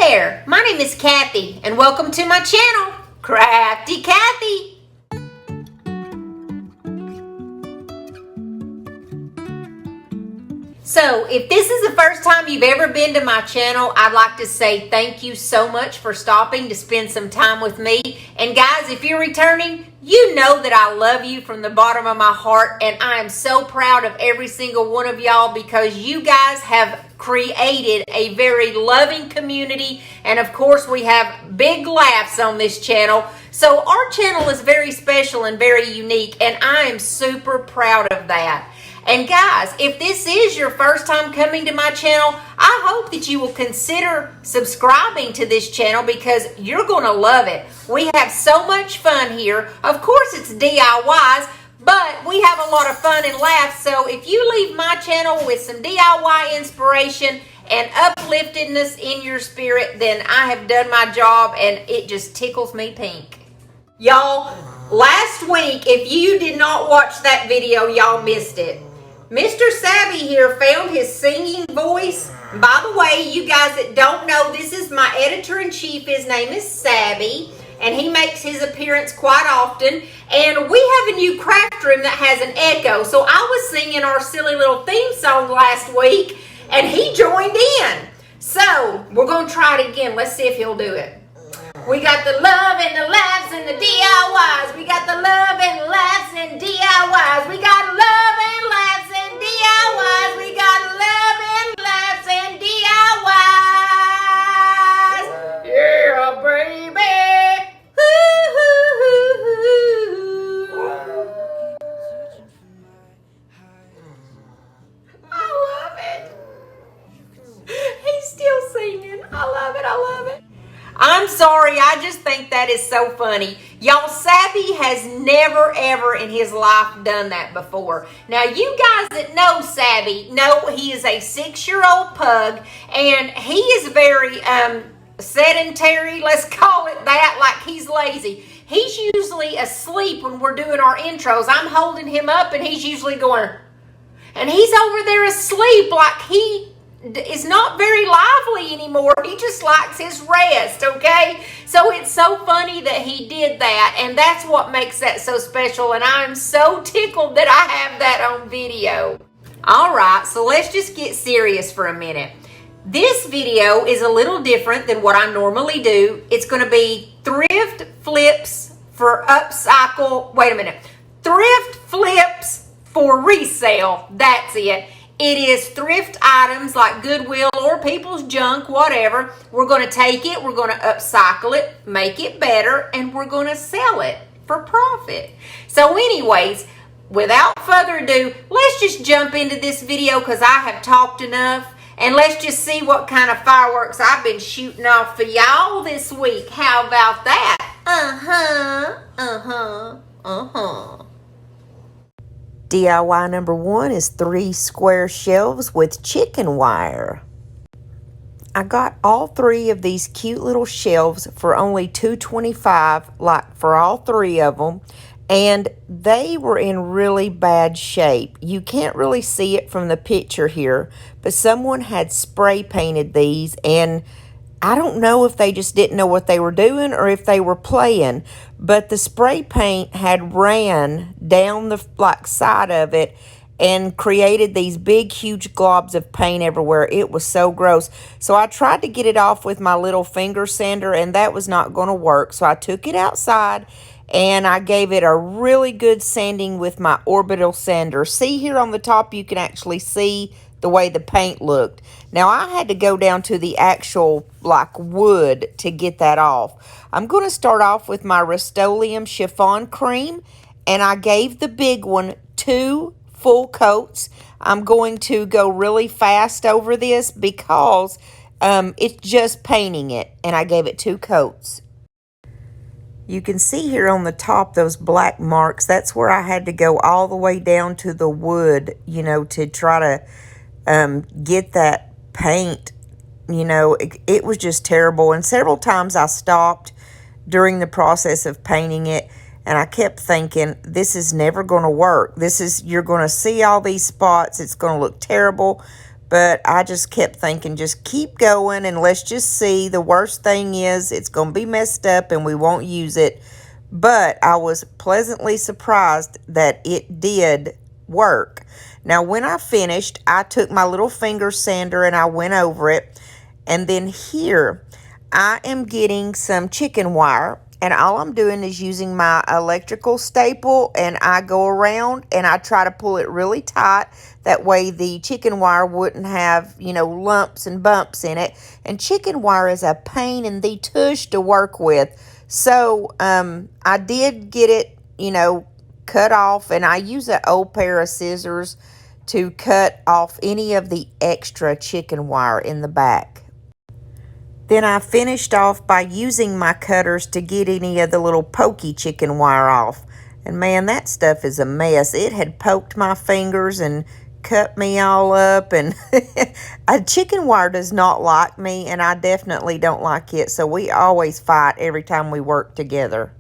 there, my name is Kathy, and welcome to my channel, Crafty Kathy. So, if this is the first time you've ever been to my channel, I'd like to say thank you so much for stopping to spend some time with me. And guys, if you're returning, you know that I love you from the bottom of my heart, and I am so proud of every single one of y'all because you guys have created a very loving community, and of course we have big laughs on this channel. So our channel is very special and very unique, and I am super proud of that. And guys, if this is your first time coming to my channel, I hope that you will consider subscribing to this channel because you're going to love it. We have so much fun here. Of course, it's DIYs, but we have a lot of fun and laughs. So if you leave my channel with some DIY inspiration and upliftedness in your spirit, then I have done my job, and it just tickles me pink. Y'all, last week, if you did not watch that video, y'all missed it. Mr. Sabby here found his singing voice. By the way, you guys that don't know, this is my editor-in-chief. His name is Sabby, and he makes his appearance quite often. And we have a new craft room that has an echo. So I was singing our silly little theme song last week, and he joined in. So we're going to try it again. Let's see if he'll do it. We got the love and the laughs and the DIYs. We got the love and laughs and DIYs. We got love and laughs and DIYs. We got love and laughs and DIYs. Yeah, baby. I love it. He's still singing. I love it. I love it. I'm sorry, I just think that is so funny. Y'all, Sabby has never, ever in his life done that before. Now, you guys that know Sabby know he is a 6-year-old pug, and he is very sedentary, let's call it that, like he's lazy. He's usually asleep when we're doing our intros. I'm holding him up, and he's usually going, and he's over there asleep like he is not very lively anymore. He just likes his rest, okay? So it's so funny that he did that, and that's what makes that so special, and I'm so tickled that I have that on video. All right, so let's just get serious for a minute. This video is a little different than what I normally do. It's going to be thrift flips for upcycle. Wait a minute. Thrift flips for resale. That's it. It is thrift items like Goodwill or people's junk, whatever. We're going to take it, we're going to upcycle it, make it better, and we're going to sell it for profit. So anyways, without further ado, let's just jump into this video because I have talked enough. And let's just see what kind of fireworks I've been shooting off for y'all this week. How about that? DIY number 1 is 3 square shelves with chicken wire. I got all 3 of these cute little shelves for only $2.25, like for all 3 of them, and they were in really bad shape. You can't really see it from the picture here, but someone had spray painted these, and I don't know if they just didn't know what they were doing or if they were playing, but the spray paint had ran down the side of it and created these big, huge globs of paint everywhere. It was so gross. So I tried to get it off with my little finger sander, and that was not going to work. So I took it outside and I gave it a really good sanding with my orbital sander. See here on the top, you can actually see the way the paint looked. Now I had to go down to the actual wood to get that off. I'm going to start off with my Rust-Oleum chiffon cream, and I gave the big one 2 full coats. I'm going to go really fast over this because it's just painting it, and I gave it 2 coats. You can see here on the top those black marks. That's where I had to go all the way down to the wood, you know, to try to get that paint. You know, it was just terrible, and several times I stopped during the process of painting it, and I kept thinking, this is never going to work. You're going to see all these spots. It's going to look terrible. But I just kept thinking, just keep going and let's just see. The worst thing is it's going to be messed up and we won't use it. But I was pleasantly surprised that it did work. Now, when I finished, I took my little finger sander and I went over it. And then here, I am getting some chicken wire. And all I'm doing is using my electrical staple, and I go around and I try to pull it really tight. That way the chicken wire wouldn't have, lumps and bumps in it. And chicken wire is a pain in the tush to work with. So I did get it, cut off, and I use an old pair of scissors to cut off any of the extra chicken wire in the back. Then I finished off by using my cutters to get any of the little pokey chicken wire off. And man, that stuff is a mess. It had poked my fingers and cut me all up. And a chicken wire does not like me, and I definitely don't like it. So we always fight every time we work together.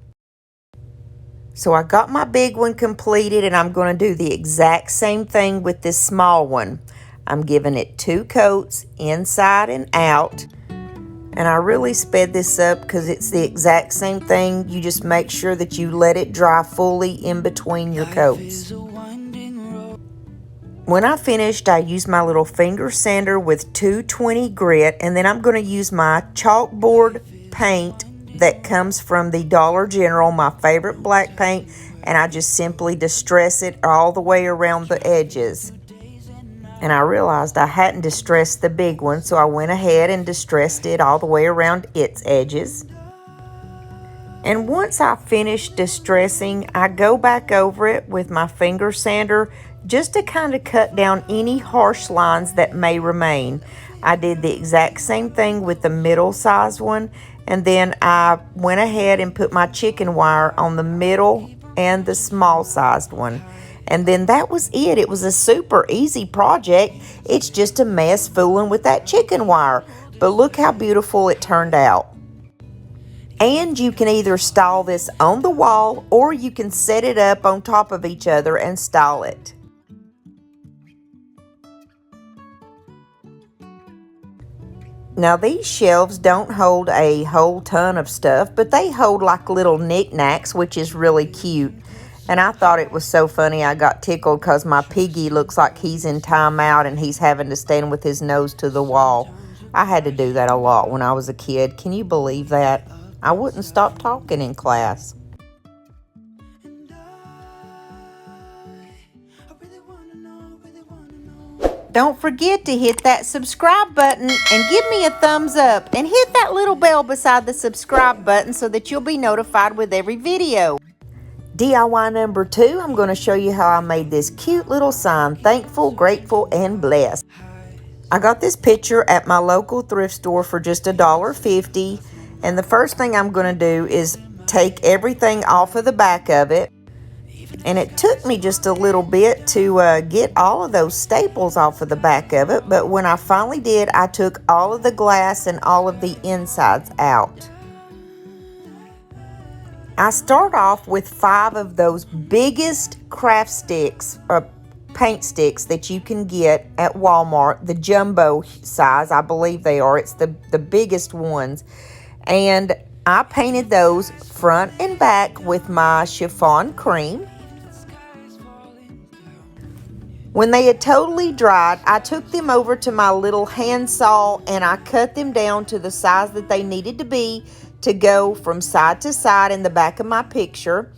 So I got my big one completed, and I'm going to do the exact same thing with this small one. I'm giving it 2 coats inside and out. And I really sped this up because it's the exact same thing. You just make sure that you let it dry fully in between your coats. When I finished, I used my little finger sander with 220 grit. And then I'm going to use my chalkboard paint that comes from the Dollar General, my favorite black paint. And I just simply distress it all the way around the edges. And I realized I hadn't distressed the big one, so I went ahead and distressed it all the way around its edges. And once I finished distressing, I go back over it with my finger sander just to kind of cut down any harsh lines that may remain. I did the exact same thing with the middle-sized one, and then I went ahead and put my chicken wire on the middle and the small-sized one. And then that was it. It was a super easy project. It's just a mess fooling with that chicken wire. But look how beautiful it turned out. And you can either style this on the wall, or you can set it up on top of each other and style it. Now these shelves don't hold a whole ton of stuff, but they hold like little knickknacks, which is really cute. And I thought it was so funny. I got tickled because my piggy looks like he's in timeout and he's having to stand with his nose to the wall. I had to do that a lot when I was a kid. Can you believe that? I wouldn't stop talking in class. Don't forget to hit that subscribe button and give me a thumbs up. And hit that little bell beside the subscribe button so that you'll be notified with every video. DIY number 2, I'm going to show you how I made this cute little sign, thankful, grateful, and blessed. I got this picture at my local thrift store for just $1.50, and the first thing I'm going to do is take everything off of the back of it, and it took me just a little bit to get all of those staples off of the back of it, but when I finally did, I took all of the glass and all of the insides out. I start off with 5 of those biggest craft sticks, paint sticks that you can get at Walmart, the jumbo size, I believe they are. It's the biggest ones. And I painted those front and back with my chiffon cream. When they had totally dried, I took them over to my little hand saw and I cut them down to the size that they needed to be to go from side to side in the back of my picture.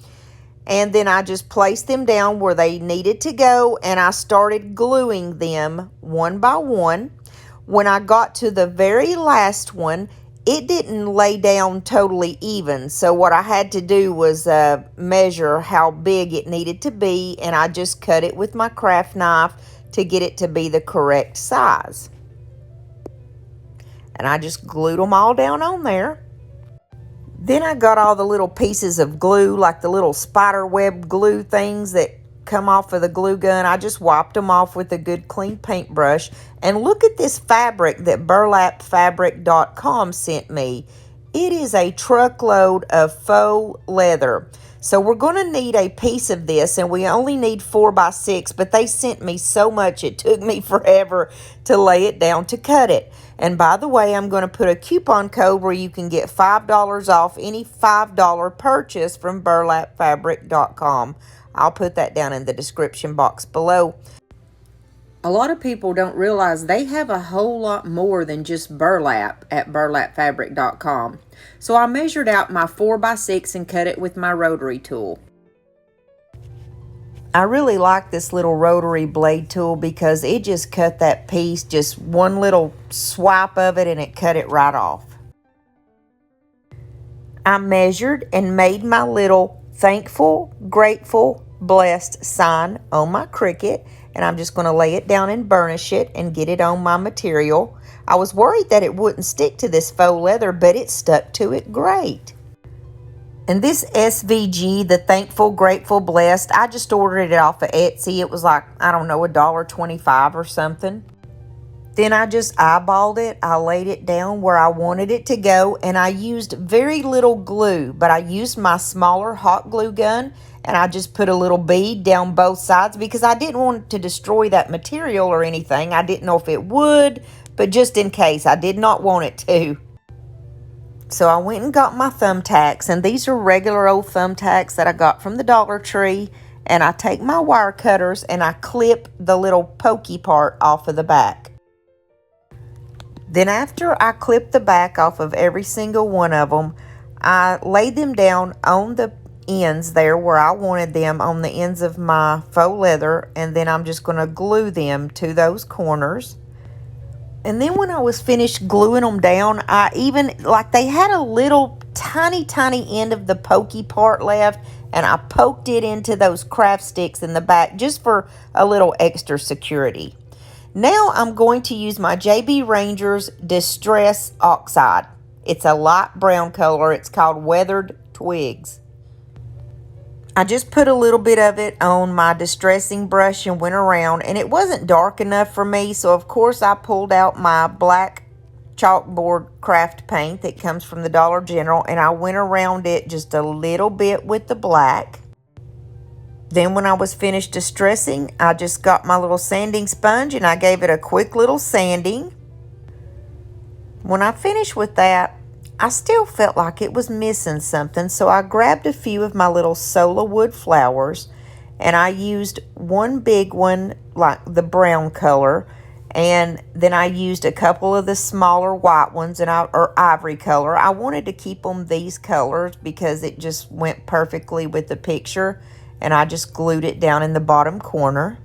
And then I just placed them down where they needed to go, and I started gluing them one by one. When I got to the very last one, it didn't lay down totally even. So what I had to do was measure how big it needed to be, and I just cut it with my craft knife to get it to be the correct size. And I just glued them all down on there. Then I got all the little pieces of glue, like the little spider web glue things that come off of the glue gun. I just wiped them off with a good clean paintbrush. And look at this fabric that burlapfabric.com sent me. It is a truckload of faux leather. So we're going to need a piece of this, and we only need 4x6, but they sent me so much it took me forever to lay it down to cut it. And by the way, I'm going to put a coupon code where you can get $5 off any $5 purchase from burlapfabric.com. I'll put that down in the description box below. A lot of people don't realize they have a whole lot more than just burlap at burlapfabric.com. So I measured out my 4x6 and cut it with my rotary tool. I really like this little rotary blade tool because it just cut that piece, just one little swipe of it, and it cut it right off. I measured and made my little thankful, grateful, blessed sign on my Cricut, and I'm just going to lay it down and burnish it and get it on my material. I was worried that it wouldn't stick to this faux leather, but it stuck to it great. And this SVG, the Thankful, Grateful, Blessed, I just ordered it off of Etsy. It was like, I don't know, $1.25 or something. Then I just eyeballed it. I laid it down where I wanted it to go, and I used very little glue, but I used my smaller hot glue gun, and I just put a little bead down both sides because I didn't want to destroy that material or anything. I didn't know if it would, but just in case, I did not want it to. So I went and got my thumbtacks, and these are regular old thumbtacks that I got from the Dollar Tree, and I take my wire cutters and I clip the little pokey part off of the back. Then after I clipped the back off of every single one of them, I laid them down on the ends there where I wanted them, on the ends of my faux leather, and then I'm just going to glue them to those corners. And then when I was finished gluing them down, I even, like, they had a little tiny end of the pokey part left, and I poked it into those craft sticks in the back just for a little extra security. Now I'm going to use my JB Ranger's Distress Oxide. It's a light brown color. It's called Weathered Twigs. I just put a little bit of it on my distressing brush and went around, and it wasn't dark enough for me, so of course I pulled out my black chalkboard craft paint that comes from the Dollar General, and I went around it just a little bit with the black. Then when I was finished distressing, I just got my little sanding sponge and I gave it a quick little sanding. When I finished with that, I still felt like it was missing something, so I grabbed a few of my little sola wood flowers, and I used one big one, like the brown color, and then I used a couple of the smaller white ones, or ivory color. I wanted to keep them these colors because it just went perfectly with the picture, and I just glued it down in the bottom corner.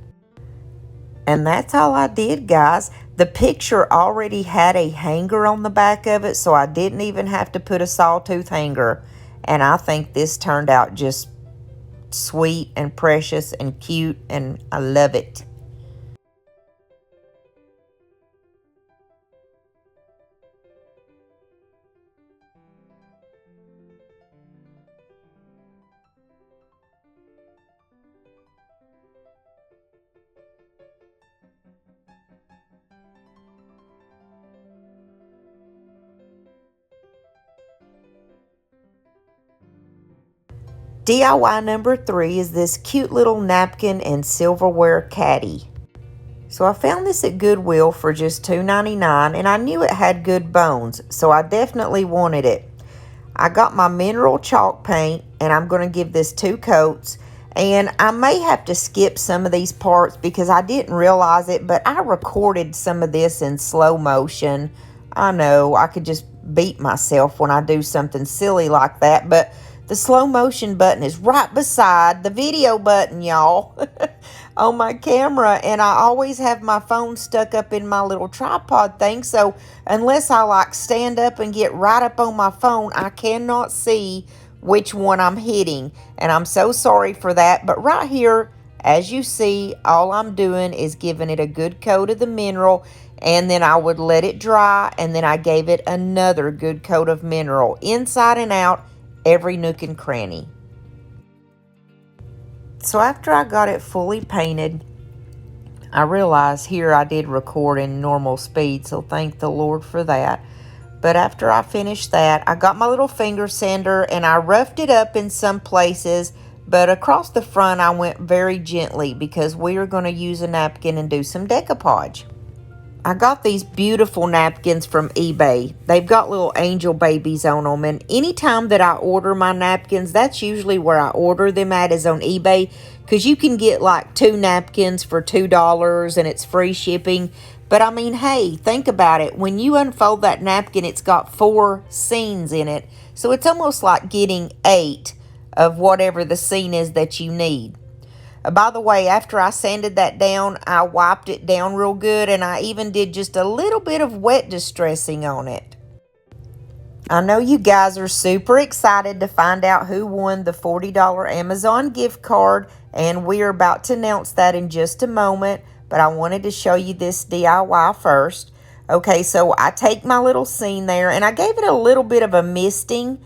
And that's all I did, guys. The picture already had a hanger on the back of it, so I didn't even have to put a sawtooth hanger. And I think this turned out just sweet and precious and cute, and I love it. DIY number 3 is this cute little napkin and silverware caddy. So I found this at Goodwill for just $2.99, and I knew it had good bones, so I definitely wanted it. I got my mineral chalk paint, and I'm going to give this 2 coats, and I may have to skip some of these parts because I didn't realize it, but I recorded some of this in slow motion. I know, I could just beat myself when I do something silly like that, but the slow motion button is right beside the video button, y'all, on my camera. And I always have my phone stuck up in my little tripod thing. So unless I like stand up and get right up on my phone, I cannot see which one I'm hitting. And I'm so sorry for that. But right here, as you see, all I'm doing is giving it a good coat of the mineral. And then I would let it dry. And then I gave it another good coat of mineral inside and out, every nook and cranny. So after I got it fully painted, I realized here I did record in normal speed, so thank the Lord for that. But after I finished that, I got my little finger sander and I roughed it up in some places, but across the front I went very gently because we are going to use a napkin and do some decoupage. I got these beautiful napkins from eBay. They've got little angel babies on them, and anytime that I order my napkins, that's usually where I order them at, is on eBay, because you can get like 2 napkins for $2 and it's free shipping. But I mean, hey, think about it. When you unfold that napkin, it's got 4 scenes in it, so it's almost like getting 8 of whatever the scene is that you need. By the way, after I sanded that down, I wiped it down real good, and I even did just a little bit of wet distressing on it. I know you guys are super excited to find out who won the $40 Amazon gift card, and we are about to announce that in just a moment, but I wanted to show you this DIY first. Okay, so I take my little scene there, and I gave it a little bit of a misting.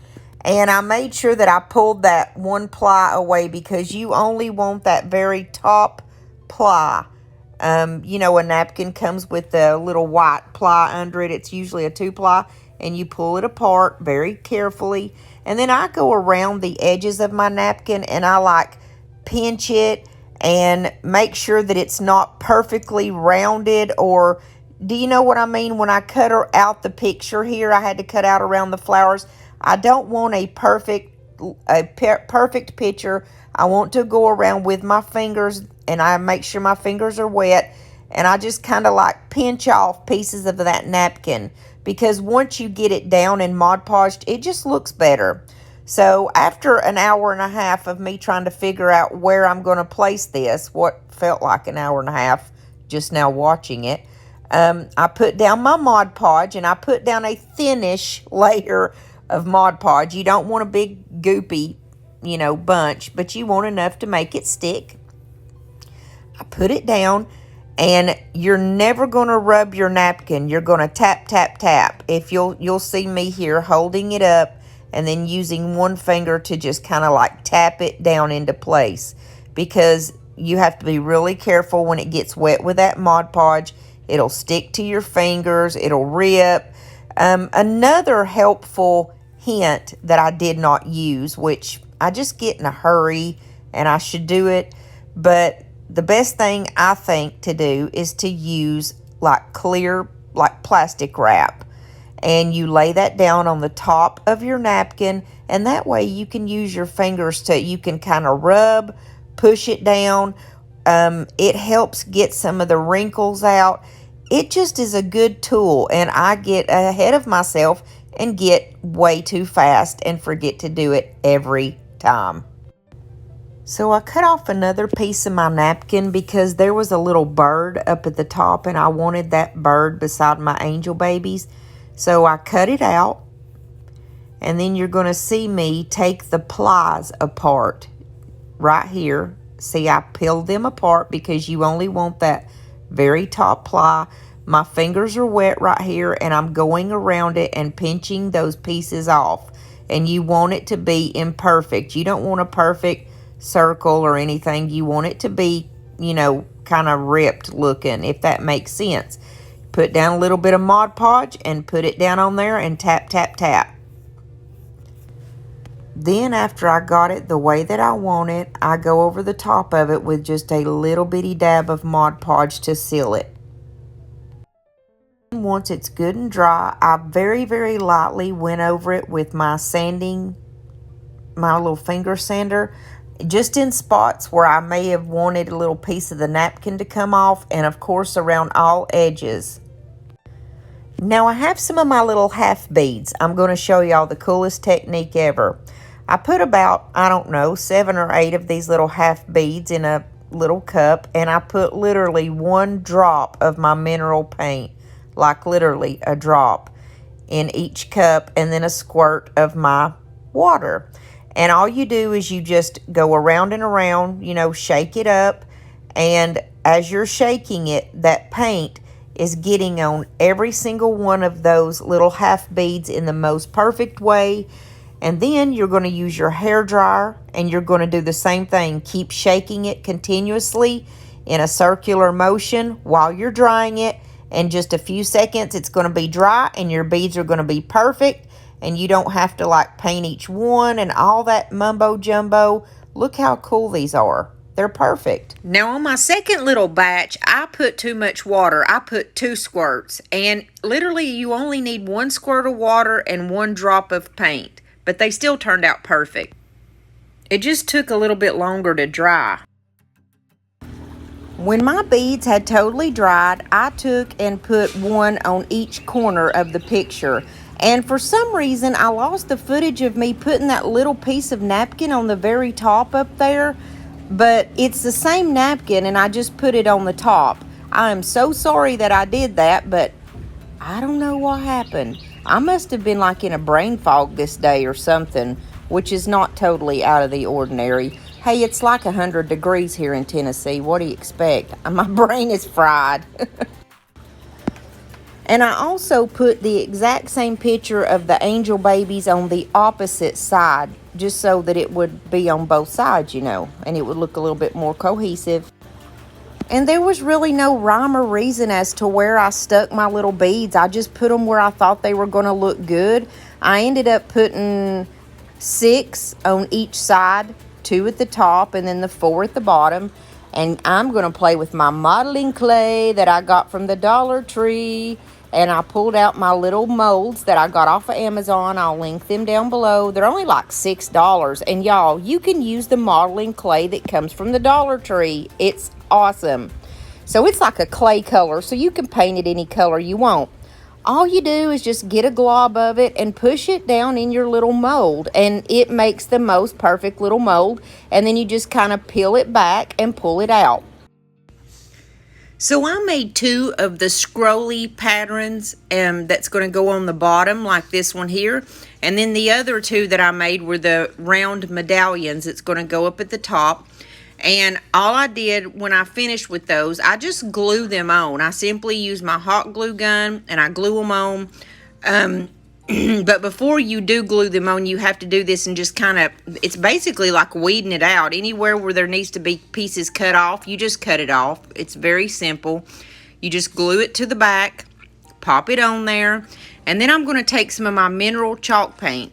And I made sure that I pulled that 1 ply away because you only want that very top ply. You know, a napkin comes with a little white ply under it. It's usually a 2 ply. And you pull it apart very carefully. And then I go around the edges of my napkin and I like pinch it and make sure that it's not perfectly rounded. Or do you know what I mean? When I cut out the picture here, I had to cut out around the flowers. I don't want a perfect picture. I want to go around with my fingers, and I make sure my fingers are wet, and I just kind of like pinch off pieces of that napkin, because once you get it down and Mod Podged, it just looks better. So after an hour and a half of me trying to figure out where I'm going to place this, what felt like an hour and a half just now watching it, I put down my Mod Podge, and I put down a thinnish layer of Mod Podge. You don't want a big goopy, you know, bunch, but you want enough to make it stick. I put it down, and you're never going to rub your napkin. You're going to tap, tap, tap. If you'll see me here holding it up and then using one finger to just kind of like tap it down into place, because you have to be really careful when it gets wet with that Mod Podge. It'll stick to your fingers. It'll rip. Another helpful hint that I did not use, which I just get in a hurry and I should do it, but the best thing I think to do is to use like clear, like plastic wrap, and you lay that down on the top of your napkin, and that way you can use your fingers you can kind of rub, push it down. It helps get some of the wrinkles out. It just is a good tool, and I get ahead of myself and get way too fast and forget to do it every time. So I cut off another piece of my napkin because there was a little bird up at the top, and I wanted that bird beside my angel babies. So I cut it out, and then you're going to see me take the plies apart right here. See, I peeled them apart because you only want that very top ply. My fingers are wet right here, and I'm going around it and pinching those pieces off. And you want it to be imperfect. You don't want a perfect circle or anything. You want it to be, you know, kind of ripped looking, if that makes sense. Put down a little bit of Mod Podge and put it down on there and tap, tap, tap. Then after I got it the way that I want it, I go over the top of it with just a little bitty dab of Mod Podge to seal it. Once it's good and dry, I very, very lightly went over it with my little finger sander, just in spots where I may have wanted a little piece of the napkin to come off, and of course around all edges. Now I have some of my little half beads. I'm going to show y'all the coolest technique ever. I put about, I don't know, 7 or 8 of these little half beads in a little cup, and I put literally 1 drop of my mineral paint, like literally a drop in each cup, and then a squirt of my water. And all you do is you just go around and around, you know, shake it up, and as you're shaking it, that paint is getting on every single one of those little half beads in the most perfect way. And then you're going to use your hair dryer, and you're going to do the same thing. Keep shaking it continuously in a circular motion while you're drying it, In just a few seconds, it's going to be dry and your beads are going to be perfect. And you don't have to like paint each one and all that mumbo jumbo. Look how cool these are. They're perfect. Now on my second little batch, I put too much water. I put 2 squirts. And literally you only need 1 squirt of water and 1 drop of paint. But they still turned out perfect. It just took a little bit longer to dry. When my beads had totally dried, I took and put 1 on each corner of the picture. And for some reason, I lost the footage of me putting that little piece of napkin on the very top up there. But it's the same napkin and I just put it on the top. I am so sorry that I did that, but I don't know what happened. I must have been like in a brain fog this day or something, which is not totally out of the ordinary. Hey, it's like 100 degrees here in Tennessee. What do you expect? My brain is fried. And I also put the exact same picture of the angel babies on the opposite side, just so that it would be on both sides, you know, and it would look a little bit more cohesive. And there was really no rhyme or reason as to where I stuck my little beads. I just put them where I thought they were going to look good. I ended up putting 6 on each side, 2 at the top, and then the 4 at the bottom. And I'm going to play with my modeling clay that I got from the Dollar Tree. And I pulled out my little molds that I got off of Amazon. I'll link them down below. They're only like $6. And y'all, you can use the modeling clay that comes from the Dollar Tree. It's awesome. So it's like a clay color, so you can paint it any color you want. All you do is just get a glob of it and push it down in your little mold. And it makes the most perfect little mold. And then you just kind of peel it back and pull it out. So I made 2 of the scrolly patterns that's going to go on the bottom, like this one here. And then the other 2 that I made were the round medallions that's going to go up at the top. And all I did when I finished with those, I just glue them on. I simply use my hot glue gun and I glue them on. But before you do glue them on, you have to do this and just kind of, it's basically like weeding it out. Anywhere where there needs to be pieces cut off, you just cut it off. It's very simple. You just glue it to the back, pop it on there, and then I'm going to take some of my mineral chalk paint.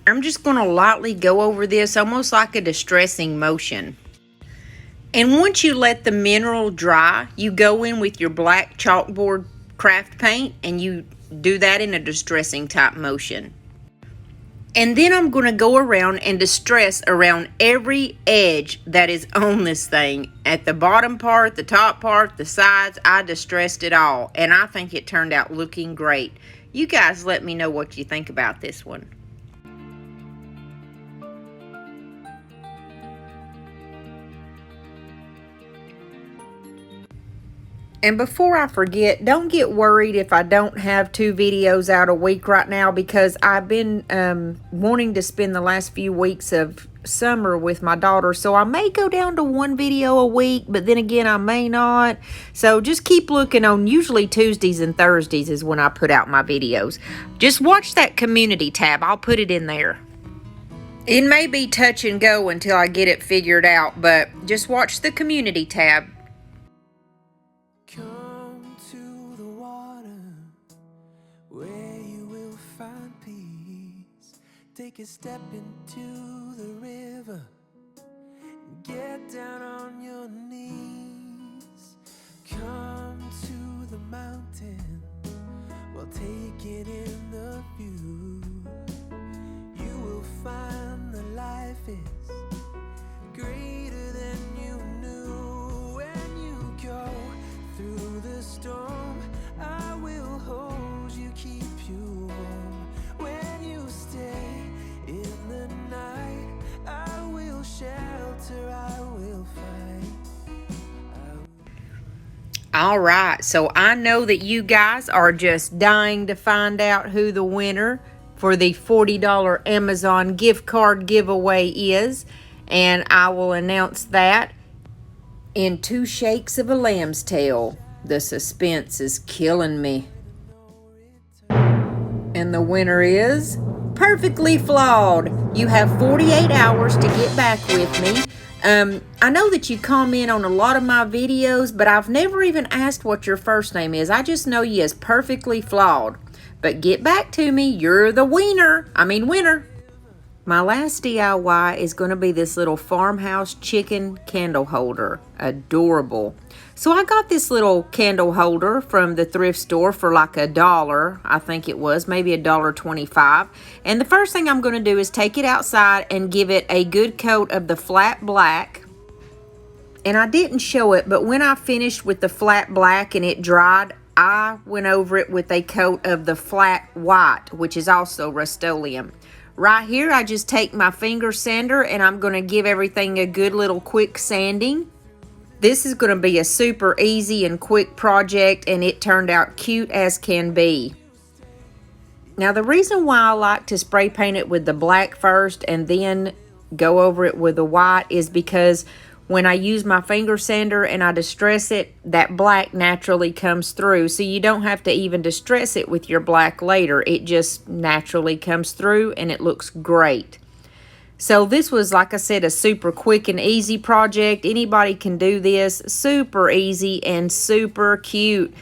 I'm just going to lightly go over this, almost like a distressing motion. And once you let the mineral dry, you go in with your black chalkboard craft paint and you do that in a distressing type motion. And then I'm going to go around and distress around every edge that is on this thing. At the bottom part, the top part, the sides, I distressed it all. And I think it turned out looking great. You guys let me know what you think about this one. And before I forget, don't get worried if I don't have 2 videos out a week right now, because I've been wanting to spend the last few weeks of summer with my daughter. So I may go down to 1 video a week, but then again, I may not. So just keep looking on. Usually Tuesdays and Thursdays is when I put out my videos. Just watch that community tab. I'll put it in there. It may be touch and go until I get it figured out, but just watch the community tab. Take a step into the river, get down on your knees. Come to the mountain, well, take it in the view. You will find that life is greater than you knew. When you go through the storm, I will hold you, keep you warm. When you stay in the night, I will shelter, I will fight. All right, so I know that you guys are just dying to find out who the winner for the $40 Amazon gift card giveaway is, and I will announce that in 2 shakes of a lamb's tail. The suspense is killing me. And the winner is Perfectly Flawed. You have 48 hours to get back with me. I know that you comment on a lot of my videos, but I've never even asked what your first name is. I just know you as Perfectly Flawed. But get back to me, you're the winner. My last DIY is going to be this little Farmhouse chicken candle holder. Adorable. So I got this little candle holder from the thrift store for like $1, I think it was, maybe $1.25. And the first thing I'm going to do is take it outside and give it a good coat of the flat black. And I didn't show it, but when I finished with the flat black and it dried, I went over it with a coat of the flat white, which is also Rust-Oleum. Right here, I just take my finger sander and I'm going to give everything a good little quick sanding. This is going to be a super easy and quick project, and it turned out cute as can be. Now, the reason why I like to spray paint it with the black first and then go over it with the white is because when I use my finger sander and I distress it, that black naturally comes through. So you don't have to even distress it with your black later. It just naturally comes through and it looks great. So this was, like I said, a super quick and easy project. Anybody can do this. Super easy and super cute.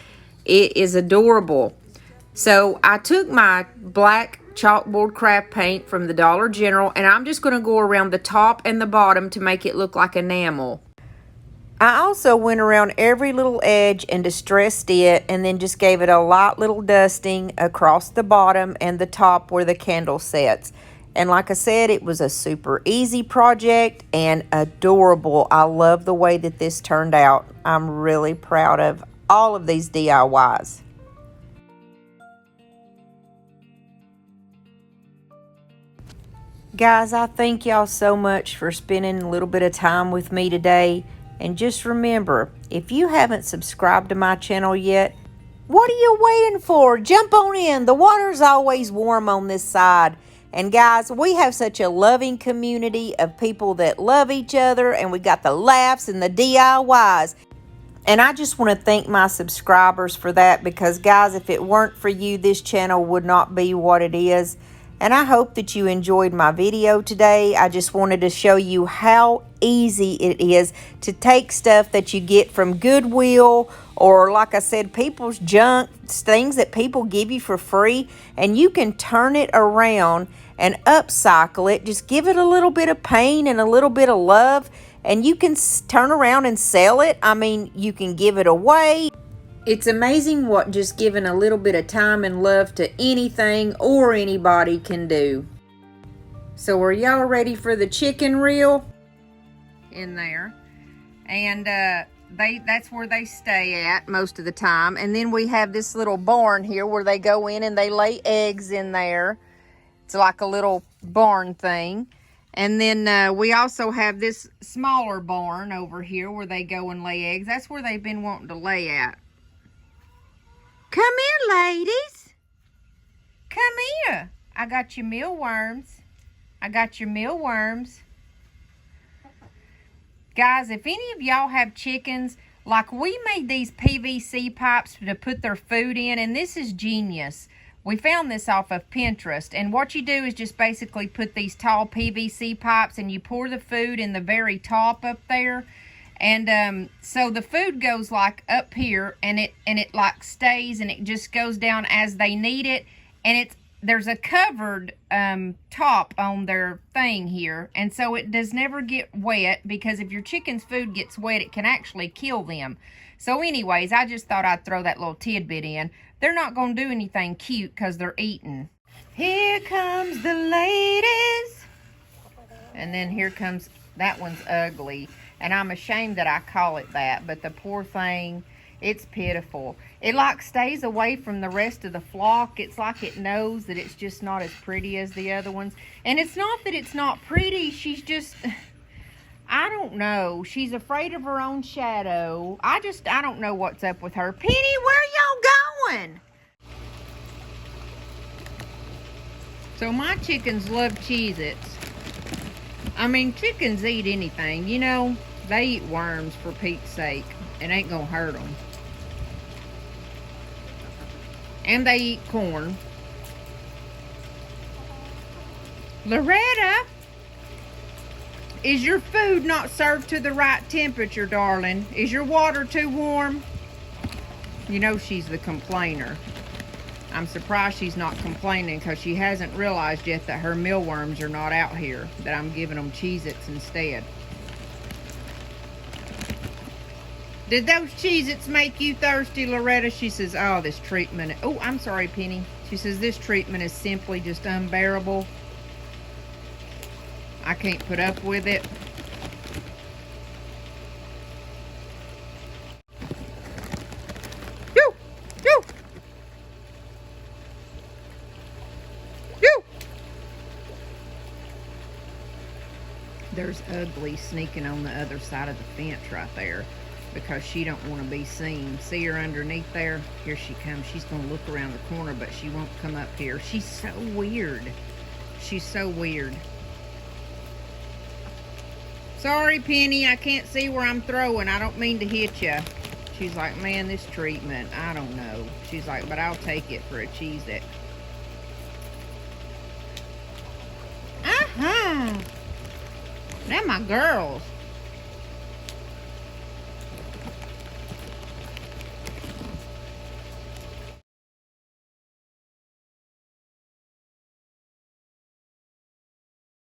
It is adorable. So I took my black chalkboard craft paint from the Dollar General, and I'm just going to go around the top and the bottom to make it look like enamel. I also went around every little edge and distressed it, and then just gave it a light little dusting across the bottom and the top where the candle sets. And like I said, it was a super easy project and adorable. I love the way that this turned out. I'm really proud of all of these DIYs. Guys, I thank y'all so much for spending a little bit of time with me today. And just remember, if you haven't subscribed to my channel yet, what are you waiting for? Jump on in. The water's always warm on this side. And guys, we have such a loving community of people that love each other, and we got the laughs and the DIYs. And I just want to thank my subscribers for that, because guys, if it weren't for you, this channel would not be what it is. And I hope that you enjoyed my video today. I just wanted to show you how easy it is to take stuff that you get from Goodwill, or like I said, people's junk, things that people give you for free, and you can turn it around and upcycle it. Just give it a little bit of paint and a little bit of love, and you can turn around and sell it. I mean, you can give it away. It's amazing what just giving a little bit of time and love to anything or anybody can do. So are y'all ready for the chicken reel? In there. And that's where they stay at most of the time. And then we have this little barn here where they go in and they lay eggs in there. It's like a little barn thing. And then we also have this smaller barn over here where they go and lay eggs. That's where they've been wanting to lay at. Come here, ladies. Come here. I got your mealworms. Guys, if any of y'all have chickens, like we made these PVC pipes to put their food in, and this is genius. We found this off of Pinterest, and what you do is just basically put these tall PVC pipes and you pour the food in the very top up there. And so the food goes like up here, and it like stays, and it just goes down as they need it. And there's a covered top on their thing here, and so it does never get wet, because if your chicken's food gets wet, it can actually kill them. So anyways, I just thought I'd throw that little tidbit in. They're not going to do anything cute because they're eating. Here comes the ladies. And then here comes, that one's ugly. And I'm ashamed that I call it that, but the poor thing, it's pitiful. It like stays away from the rest of the flock. It's like it knows that it's just not as pretty as the other ones. And it's not that it's not pretty. She's just, I don't know. She's afraid of her own shadow. I don't know what's up with her. Penny, where y'all going? So my chickens love Cheez-Its. I mean, chickens eat anything, you know. They eat worms, for Pete's sake. It ain't gonna hurt them. And they eat corn. Loretta, Is your food not served to the right temperature, darling? Is your water too warm? You know she's the complainer. I'm surprised she's not complaining because she hasn't realized yet that her mealworms are not out here, that I'm giving them Cheez-Its instead. Did those Cheez-Its make you thirsty, Loretta? She says, oh, this treatment. Oh, I'm sorry, Penny. She says, this treatment is simply just unbearable. I can't put up with it. Yoo! Yoo! Yoo! There's Ugly sneaking on the other side of the fence right there because she don't want to be seen. See her underneath there? Here she comes. She's going to look around the corner, but she won't come up here. She's so weird. She's so weird. Sorry, Penny, I can't see where I'm throwing. I don't mean to hit you. She's like, man, this treatment, I don't know. She's like, but I'll take it for a Cheez-It. Uh-huh. They're my girls.